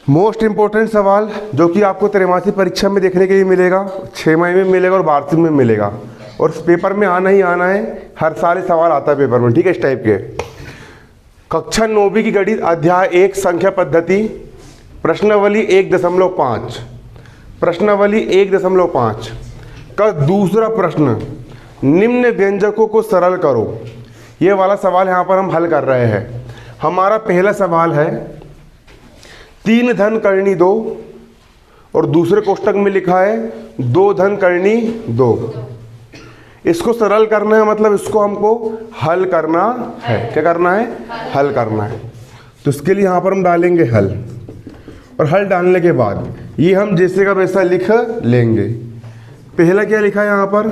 Most important सवाल जो कि आपको त्रैमासिक परीक्षा में देखने के लिए मिलेगा, 6 मई में मिलेगा और वार्षिक में मिलेगा, और पेपर में आना ही आना है। हर साल ये सवाल आता है पेपर में, ठीक है। इस टाइप के कक्षा 9वीं की गणित अध्याय 1 संख्या पद्धति, प्रश्नावली 1.5, प्रश्नावली 1.5 का दूसरा प्रश्न, निम्न व्यंजकों को सरल करो। ये वाला सवाल यहाँ पर हम हल कर रहे हैं। हमारा पहला सवाल है 3 धन करनी 2 और दूसरे कोष्टक में लिखा है 2 धन करनी 2। इसको सरल करना है, मतलब इसको हमको हल करना है। क्या करना है? हल करना है। तो इसके लिए यहाँ पर हम डालेंगे हल, और हल डालने के बाद ये हम जैसे का वैसा लिख लेंगे। पहला क्या लिखा है यहाँ पर?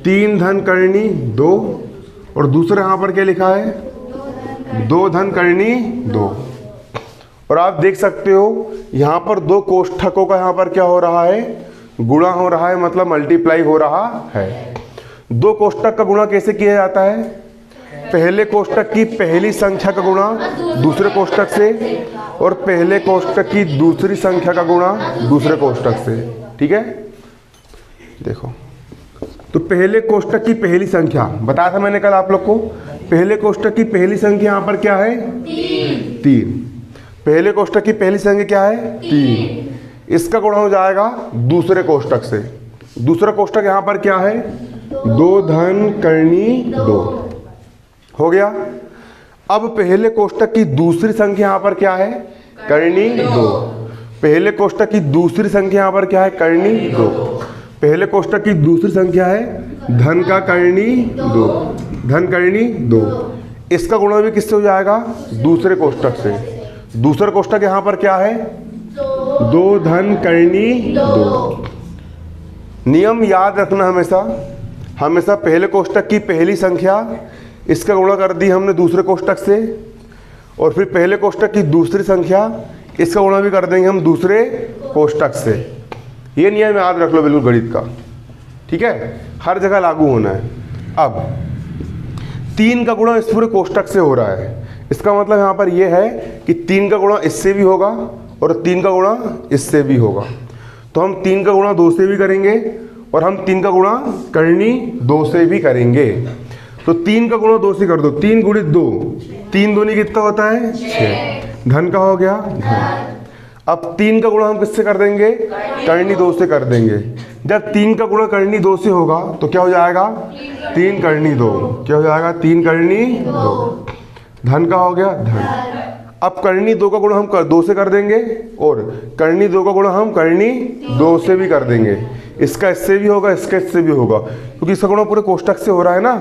3 धन करनी 2 और दूसरा यहाँ पर क्या लिखा है? 2 धन करनी 2। और आप देख सकते हो यहाँ पर 2 कोष्ठकों का यहाँ पर क्या हो रहा है? गुणा हो रहा है, मतलब मल्टीप्लाई हो रहा है। 2 कोष्ठक का गुणा कैसे किया जाता है? पहले कोष्ठक की पहली संख्या का गुणा दूसरे कोष्ठक से, और पहले कोष्ठक की दूसरी संख्या का गुणा दूसरे कोष्ठक से, ठीक है। देखो, तो पहले कोष्ठक की पहली संख्या बताया था मैंने कल आप लोग को। पहले कोष्ठक की पहली संख्या यहाँ पर क्या है? 3। पहले कोष्ठक की पहली संख्या क्या है? 3। इसका गुणा हो जाएगा दूसरे कोष्ठक से। दूसरा कोष्ठक यहाँ पर क्या है? 2 धन करनी 2 हो गया। अब पहले कोष्ठक की दूसरी संख्या यहाँ पर क्या है? करनी 2। पहले कोष्ठक की दूसरी संख्या यहाँ पर क्या है? करनी 2। पहले कोष्ठक की दूसरी संख्या है धन का करनी 2, धन करनी 2। इसका गुणा भी किससे हो जाएगा? दूसरे कोष्ठक से। दूसरा कोष्ठक यहाँ पर क्या है? 2 धन करनी 2। नियम याद रखना हमेशा पहले कोष्ठक की पहली संख्या, इसका गुणा कर दी हमने दूसरे कोष्ठक से, और फिर पहले कोष्ठक की दूसरी संख्या, इसका गुणा भी कर देंगे हम दूसरे कोष्ठक से। ये नियम याद रख लो बिल्कुल गणित का, ठीक है। हर जगह लागू होना है। अब 3 का गुणा इस पूरे कोष्ठक से हो रहा है, इसका मतलब यहाँ पर यह है कि 3 का गुणा इससे भी होगा और 3 का गुणा इससे भी होगा। तो हम 3 का गुणा 2 से भी करेंगे और हम 3 का गुणा करनी 2 से भी करेंगे। तो 3 का गुणा 2 से कर दो, 3 गुणित 2, 3 दूनी कितना होता है? 6। धन का हो गया धन। अब 3 का गुणा हम किससे कर देंगे? करनी 2 से कर देंगे। जब 3 का गुणा करनी 2 से होगा तो क्या हो जाएगा? 3 करनी 2। क्या हो जाएगा? 3 करनी 2। धन का हो गया धन। अब करनी 2 का गुणा हम 2 से कर देंगे, और करनी 2 का गुणा हम करनी 2 से भी कर देंगे। इसका इससे भी होगा, इसका इससे भी होगा, क्योंकि इसका गुणा पूरे कोष्ठक से हो रहा है ना,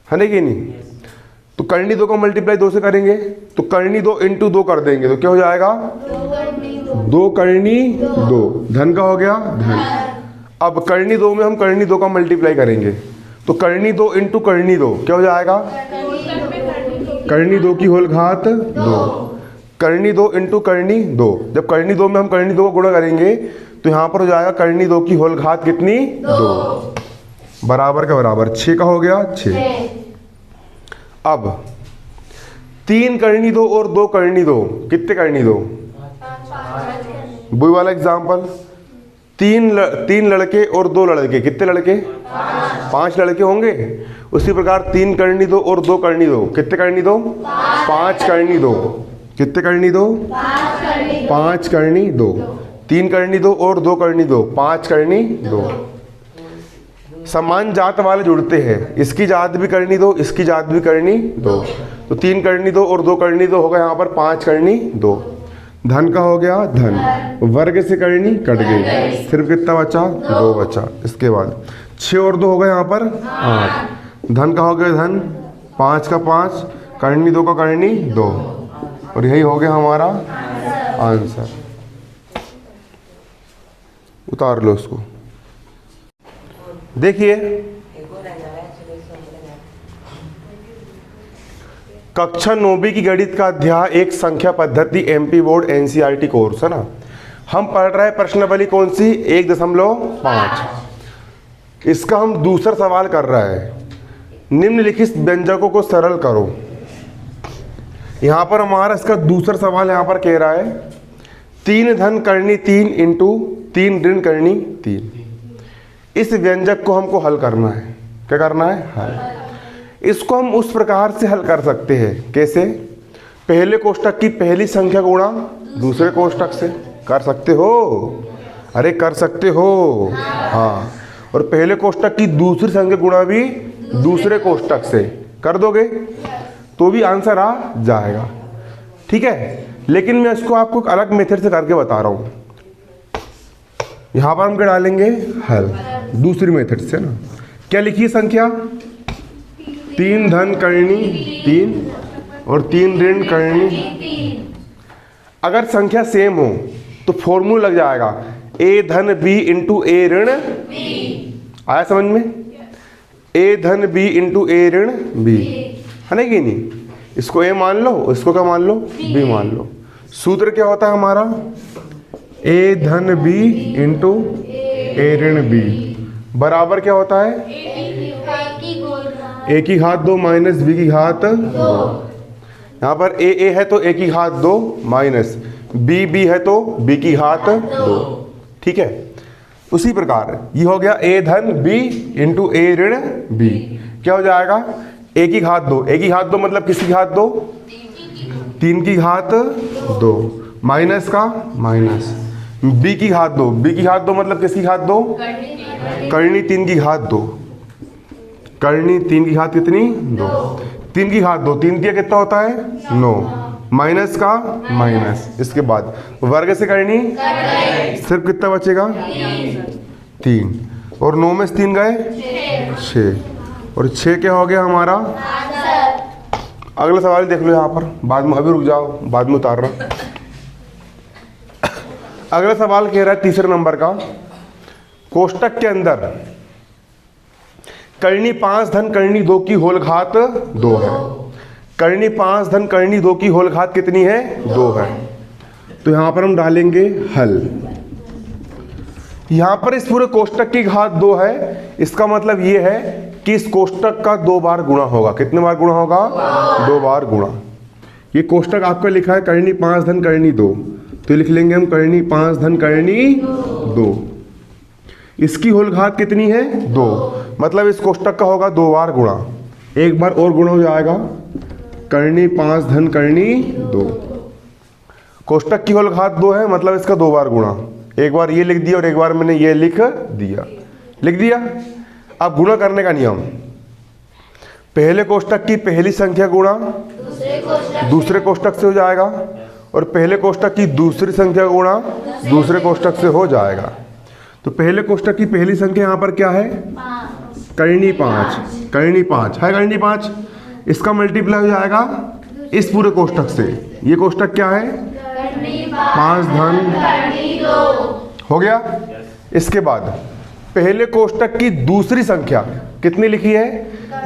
है ना कि नहीं। तो करनी 2 का मल्टीप्लाई 2 से करेंगे, तो करनी 2 इंटू 2 कर देंगे, तो क्या हो जाएगा? 2 करनी 2। धन का हो गया धन। अब करनी 2 में हम करनी 2 का मल्टीप्लाई करेंगे, तो करनी 2 इंटू करनी 2 क्या हो जाएगा? करनी 2 की होल घात 2। करनी 2 इंटू करनी 2। जब करनी 2 में हम करनी 2 को गुणा करेंगे तो यहाँ पर हो जाएगा करनी 2 की होल घात कितनी? 2। बराबर का बराबर 6 का हो गया 6। अब 3 करनी 2 और 2 करनी 2 कितने करनी 2? वही वाला एग्जाम्पल, 3 लड़के और 2 लड़के कितने लड़के? 5 लड़के होंगे। उसी प्रकार 3 करनी 2 और 2 करनी 2 कितने करनी 2? 5 करनी 2। कितने करनी 2? 5 करनी 2। 3 करनी 2 और 2 करनी 2, 5 करनी 2। समान जात वाले जुड़ते हैं, इसकी जात भी करनी 2, इसकी जात भी करनी 2। तो 3 करनी 2 और 2 करनी 2 होगा यहाँ पर 5 करनी 2। धन का हो गया धन। वर्ग से करनी कट गई, सिर्फ कितना बचा? 2 बचा। इसके बाद 6 और 2 होगा यहाँ पर 8। धन का हो गया धन, 5 का 5, करनी 2 का करनी 2, और यही हो गया हमारा आंसर। उतार लो इसको। देखिए, कक्षा 9वीं की गणित का अध्याय 1 संख्या पद्धति, एमपी बोर्ड एनसीईआरटी कोर्स है ना। हम पढ़ रहे हैं प्रश्नावली कौन सी? 1.5। इसका हम दूसरा सवाल कर रहे हैं, निम्नलिखित व्यंजकों को सरल करो। यहाँ पर हमारा इसका दूसरा सवाल यहाँ पर कह रहा है 3 धन करनी 3 इंटू 3 ऋण करनी 3। इस व्यंजक को हमको हल करना है। क्या करना है? हल। इसको हम उस प्रकार से हल कर सकते हैं, कैसे? पहले कोष्टक की पहली संख्या गुणा दूसरे कोष्टक से। कर सकते हो? अरे कर सकते हो, हाँ। और पहले कोष्टक की दूसरी संख्या गुणा भी दूसरे कोष्टक से कर दोगे तो भी आंसर आ जाएगा, ठीक है। लेकिन मैं इसको आपको अलग मेथड से करके बता रहा हूँ। यहाँ पर हम क्या डालेंगे? हल, दूसरी मेथड से ना। क्या लिखिए संख्या? 3 धन करनी 3 और 3 ऋण करनी। अगर संख्या सेम हो तो फॉर्मूला लग जाएगा ए धन बी इंटू ए ऋण बी। आया समझ में? ए धन बी इंटू ए ऋण बी, है ना कि नहीं? इसको ए मान लो, इसको क्या मान लो? बी मान लो। सूत्र क्या होता है हमारा? ए धन बी इंटू ए ऋण बी बराबर क्या होता है? ए की घात 2 माइनस बी की घात 2। यहाँ पर ए है तो ए की घात 2 माइनस बी है तो बी की घात 2, ठीक है। उसी प्रकार ये हो गया ए धन बी इंटू ए ऋण बी। क्या हो जाएगा? ए की घात 2, ए की घात 2 मतलब किसकी घात 2? 3 की घात 2 माइनस का माइनस बी की घात 2, बी की घात 2 मतलब किसकी घात 2? करनी 3 की घात 2। करनी 3 की घात कितनी? 2। 3 की घात 2, 3 का कितना होता है? 9 माइनस का माइनस। इसके बाद वर्ग से करनी सिर्फ कितना बचेगा? 3 और 9 में से 3 गए 6 और 6 क्या हो गया हमारा? अगला सवाल देख लो यहाँ पर, बाद में अभी रुक जाओ, बाद में उतार रहा। अगला सवाल कह रहा है तीसरे नंबर का, कोष्टक के अंदर करनी 5 धन करनी 2 की होल घात 2 है। करनी 5 धन करनी 2 की होल घात कितनी है? 2 है। तो यहां पर हम डालेंगे हल। यहां पर इस पूरे कोष्टक की घात 2 है, इसका मतलब ये है कि इस कोष्टक का 2 बार गुणा होगा। कितने बार गुणा होगा? 2 बार गुणा। ये कोष्टक आपका लिखा है करनी 5 धन करनी 2, तो लिख लेंगे हम करनी 5 धन करनी 2। इसकी होल घात कितनी है? 2, मतलब इस कोष्टक का होगा 2 बार गुणा। एक बार और गुणा हो जाएगा, करनी 5 धन करनी 2। कोष्टक की होल घात 2 है, मतलब इसका 2 बार गुणा। एक बार ये लिख दिया और एक बार मैंने ये लिख दिया। अब गुणा करने का नियम, पहले कोष्टक की पहली संख्या गुणा दूसरे कोष्टक से हो जाएगा और पहले कोष्टक की दूसरी संख्या गुणा दूसरे कोष्टक से हो जाएगा। तो पहले कोष्टक की पहली संख्या यहाँ पर क्या है? करनी 5। करनी 5 है, करनी 5। इसका मल्टीप्लाई हो जाएगा इस पूरे कोष्टक से। ये कोष्टक क्या है? 5 धन हो गया। इसके बाद पहले कोष्टक की दूसरी संख्या कितनी लिखी है?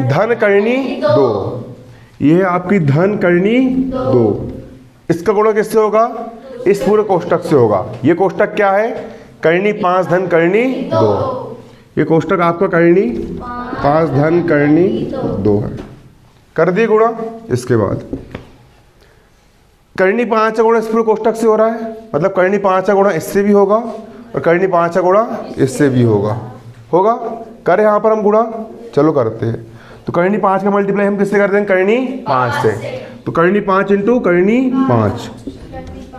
धन करनी 2। ये है आपकी धन करनी 2। इसका गुणा किससे होगा? इस पूरे कोष्टक से होगा। ये कोष्टक क्या है? करनी 5 धन करनी 2। ये कोष्टक आपका करनी 5 धन करनी 2 है। कर दिए गुणा। इसके बाद करनी 5 का गुणा इस पूरे कोष्टक से हो रहा है, मतलब करनी 5 का गुणा इससे भी होगा और करनी 5 का गुणा इससे भी होगा। करें यहाँ पर हम गुणा, चलो करते हैं। तो करनी 5 का मल्टीप्लाई हम किससे कर देंगे? करनी 5 से। तो करनी 5 इंटू करनी 5,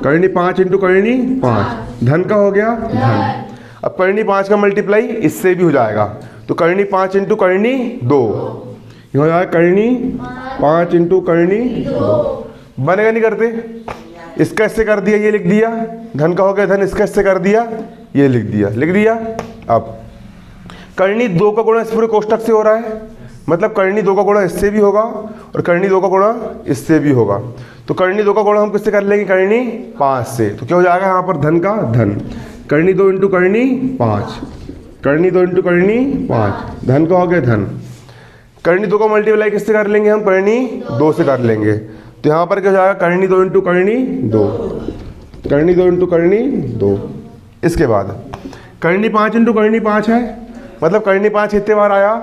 करनी 5 इंटू करनी 5, धन का हो गया धन। अब करनी 5 का मल्टीप्लाई इससे भी हो जाएगा, तो करनी 5 इंटू करनी 2, ये हो जाएगा करनी 5 इंटू करनी 2। बनेगा नहीं करते? इसका इससे कर दिया, ये लिख दिया, धन का हो गया धन, इसका इससे कर दिया, ये लिख दिया। अब करनी 2 का गुणा इस पूरे कोष्टक से हो रहा है, मतलब करनी 2 का गुणा इससे भी होगा और करनी 2 का गुणा इससे भी होगा। तो करनी 2 का गुणा हम किससे कर लेंगे? करनी 5 से। तो क्या हो जाएगा यहाँ पर? धन का धन। करनी 2 इंटू करनी 5, करनी 2 इंटू करनी 5, धन का हो गया धन। करनी 2 का मल्टीप्लाई किससे कर लेंगे हम? करनी 2 से कर लेंगे। तो यहाँ पर क्या हो जाएगा? करनी 2 इंटू करनी 2, करनी 2 इंटू करनी 2। इसके बाद करनी 5 इंटू करनी 5 है, मतलब करनी 5 कितने बार आया?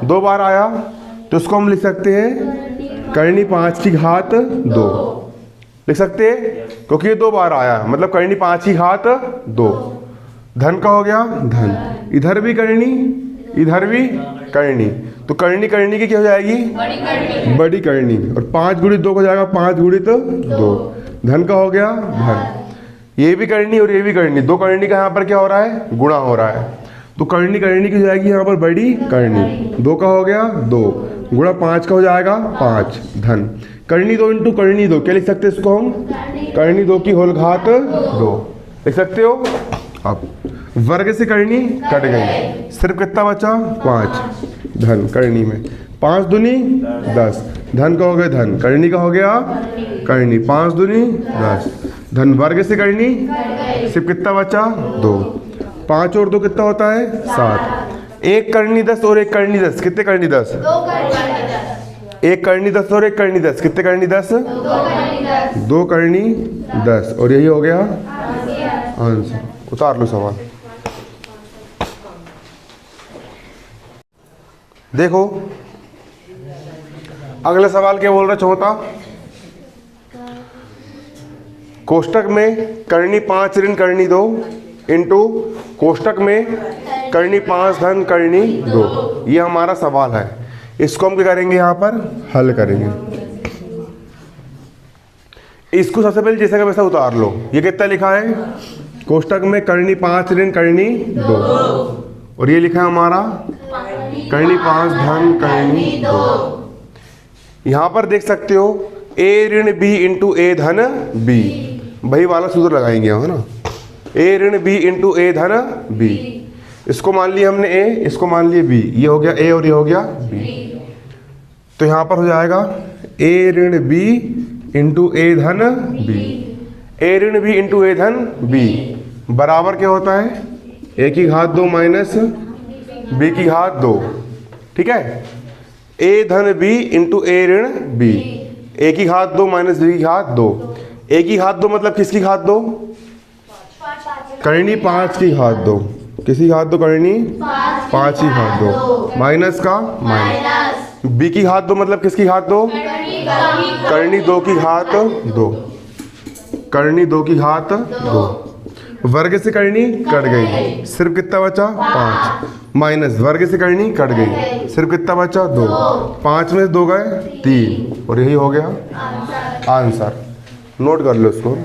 2 बार आया। तो इसको हम लिख सकते हैं करनी 5 की घात 2 लिख सकते हैं, क्योंकि ये 2 बार आया है, मतलब करनी 5 की घात 2। धन का हो गया धन, इधर भी करनी इधर भी करनी, तो करनी करनी की क्या हो जाएगी, बड़ी करनी, और 5 गुणित 2 हो जाएगा 5 गुणित 2। धन का हो गया धन, ये भी करनी और ये भी करनी, 2 करनी का यहाँ पर क्या हो रहा है, गुणा हो रहा है, तो करनी करनी की हो जाएगी यहाँ पर बड़ी करनी। 2 का हो गया 2 गुणा 5 का हो जाएगा 5 धन। करनी 2 इंटू करनी 2 क्या लिख सकते हैं इसको हम, करनी 2 की होल घात 2 लिख सकते हो। अब वर्ग से करनी कट गई, सिर्फ कितना बचा 5 धन करनी में, 5 दूनी 10 धन का हो गया धन, करनी का हो गया करनी, 5 दूनी 10 धन। वर्ग से करनी सिर्फ कितना बचा 2, 5 और 2 कितना होता है 7। एक करनी 10 और एक करनी 10 कितने करनी 10, एक करनी 10 और एक करनी 10 कितने करनी 10, 2 करनी 10, और यही हो गया आंसर। उतार लो सवाल। देखो अगला सवाल क्या बोल रहा है, चौथा कोष्टक में करनी 5 ऋण करनी 2 इंटू कोष्टक में करनी 5 धन करनी 2, ये हमारा सवाल है। इसको हम क्या करेंगे, यहाँ पर हल करेंगे। इसको सबसे पहले जैसा का वैसा उतार लो। ये कितना लिखा है, कोष्टक में करनी 5 ऋण करनी 2, और ये लिखा है हमारा करनी 5 धन करनी 2। यहाँ पर देख सकते हो a ऋण b इंटू ए धन b, वही वाला सूत्र लगाएंगे है ना, a ऋण b इंटू ए धन b। इसको मान लिया हमने a, इसको मान लिया b, ये हो गया a और ये हो गया b, तो यहाँ पर हो जाएगा a ऋण b इंटू ए धन b, a ऋण b इंटू ए धन b बराबर क्या होता है, a की घात 2 माइनस b की घात 2, ठीक है। a धन b इंटू ए ऋण b, a की घात 2 माइनस b की घात 2, a की घात 2 मतलब किसकी घात 2, करनी 5 की घात 2, किसकी घात 2 करनी 5 की घात 2, माइनस का माइनस, b की घात 2 मतलब किसकी घात 2, करनी 2 की घात 2, करनी 2 की घात 2। वर्ग से करनी कट गई, सिर्फ कितना बचा 5, माइनस वर्ग से करनी कट गई, सिर्फ कितना बचा 2, 5 में से 2 गए 3, और यही हो गया आंसर। नोट कर लो इसको।